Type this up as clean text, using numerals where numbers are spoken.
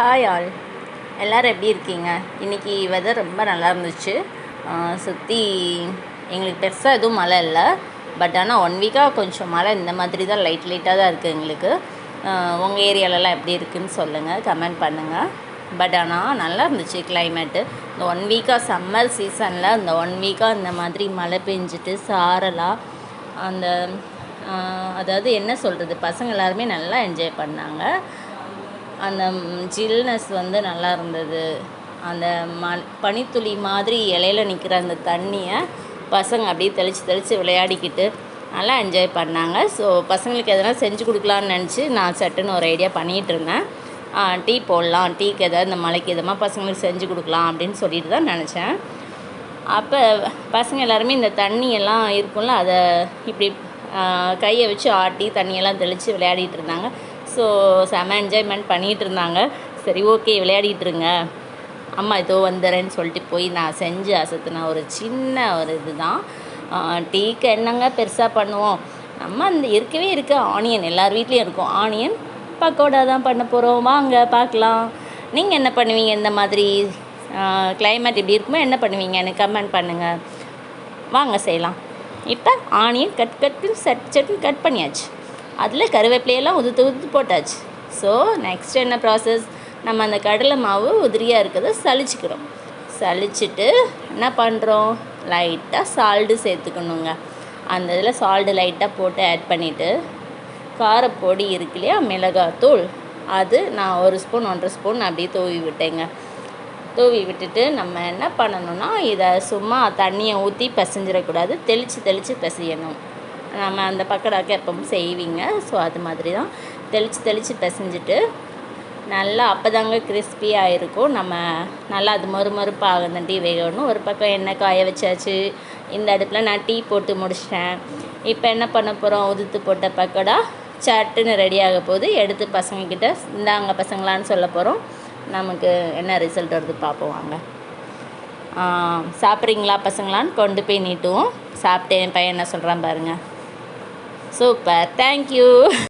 Hi all, எல்லோரும் எப்படி இருக்கீங்க? இன்றைக்கி வெதர் ரொம்ப நல்லா இருந்துச்சு. சுற்றி எங்களுக்கு பெருசாக எதுவும் மழை இல்லை. பட் ஆனால் 1 வீக்காக கொஞ்சம் மழை இந்த மாதிரி தான் லைட்டாக தான் இருக்குது எங்களுக்கு. உங்கள் ஏரியாலலாம் எப்படி இருக்குதுன்னு சொல்லுங்கள், கமெண்ட் பண்ணுங்கள். பட் ஆனால் நல்லா இருந்துச்சு கிளைமேட்டு. இந்த 1 வீக்காக சம்மர் சீசனில் இந்த 1 வீக்காக இந்த மாதிரி மழை பெஞ்சிட்டு சாரலாக அந்த அதாவது என்ன சொல்கிறது, பசங்க எல்லாருமே நல்லா என்ஜாய் பண்ணாங்க. அந்த ஜில்னஸ் வந்து நல்லா இருந்தது. அந்த பனித்துளி மாதிரி இலையில நிற்கிற அந்த தண்ணியை பசங்க அப்படியே தெளித்து விளையாடிக்கிட்டு நல்லா என்ஜாய் பண்ணாங்க. ஸோ பசங்களுக்கு எதனா செஞ்சு கொடுக்கலான்னு நினச்சி நான் சட்டுன்னு ஒரு ஐடியா பண்ணிகிட்டு இருந்தேன். டீ போடலாம், டீக்கு எதாவது இந்த மழைக்கு எதமாக பசங்களுக்கு செஞ்சு கொடுக்கலாம் அப்படின்னு சொல்லிட்டு தான் நினச்சேன். அப்போ பசங்க எல்லாருமே இந்த தண்ணியெல்லாம் இருக்கும்ல, அதை இப்படி கையை வச்சு ஆட்டி தண்ணியெல்லாம் தெளித்து விளையாடிட்டு இருந்தாங்க. ஸோ செம என்ஜாய்மெண்ட் பண்ணிகிட்டு இருந்தாங்க. சரி, ஓகே, விளையாடிட்டுருங்க, அம்மா இதோ வந்துடுறேன்னு சொல்லிட்டு போய் நான் செஞ்சு அசத்துன ஒரு சின்ன ஒரு இது தான். டீக்கு என்னங்க பெருசாக பண்ணுவோம், நம்ம அந்த இருக்கவே இருக்க ஆனியன், எல்லார் வீட்லேயும் இருக்கும் ஆனியன் பக்கோடா தான் பண்ண போகிறோம். வாங்க பார்க்கலாம். நீங்கள் என்ன பண்ணுவீங்க? இந்த மாதிரி கிளைமேட் இப்படி இருக்குமோ என்ன பண்ணுவீங்க எனக்கு கமெண்ட் பண்ணுங்கள். வாங்க செய்யலாம். இப்போ ஆனியன் சட்டுன்னு கட் பண்ணியாச்சு. அதில் கருவேப்பிலையெல்லாம் உதுத்து போட்டாச்சு. ஸோ நெக்ஸ்ட் என்ன ப்ராசஸ், நம்ம அந்த கடலை மாவு உதிரியாக இருக்கிறத சளிச்சிக்கிறோம். சளிச்சிட்டு என்ன பண்ணுறோம், லைட்டாக சால்ட்டு சேர்த்துக்கணுங்க. அந்த இதில் சால்ட்டு லைட்டாக போட்டு ஆட் பண்ணிவிட்டு, காரப்பொடி இருக்கு இல்லையா, மிளகாத்தூள், அது நான் 1 ஸ்பூன் 1.5 ஸ்பூன் அப்படியே தூவி விட்டேங்க. தூவி விட்டுட்டு நம்ம என்ன பண்ணணும்னா, இதை சும்மா தண்ணியை ஊற்றி பிசைஞ்சிடக்கூடாது, தெளித்து பிசையணும். நம்ம அந்த பக்கோடாக்கு எப்பவும் செய்வீங்க. ஸோ அது மாதிரி தான் தெளித்து பிசைஞ்சிட்டு நல்லா அப்போ தாங்க கிறிஸ்பியாக இருக்கும். நம்ம நல்லா அது மொறுப்பாக அந்த டீ வேகணும். ஒரு பக்கம் எண்ணெய் காய வச்சாச்சு. இந்த அடுப்பில் நான் டீ போட்டு முடிச்சிட்டேன். இப்போ என்ன பண்ண போகிறோம், உதுத்து போட்ட பக்கோடா சட்டுன்னு ரெடியாக போகுது. எடுத்து பசங்கக்கிட்ட இந்தாங்க பசங்களான்னு சொல்ல போகிறோம். நமக்கு என்ன ரிசல்ட் வருது பார்ப்போம் வாங்க. சாப்பிட்றீங்களா பசங்களான்னு கொண்டு போய் நீட்டுவோம். சாப்பிட்டேன், என் பையன் என்ன சொல்கிறான் பாருங்கள். Super, thank you.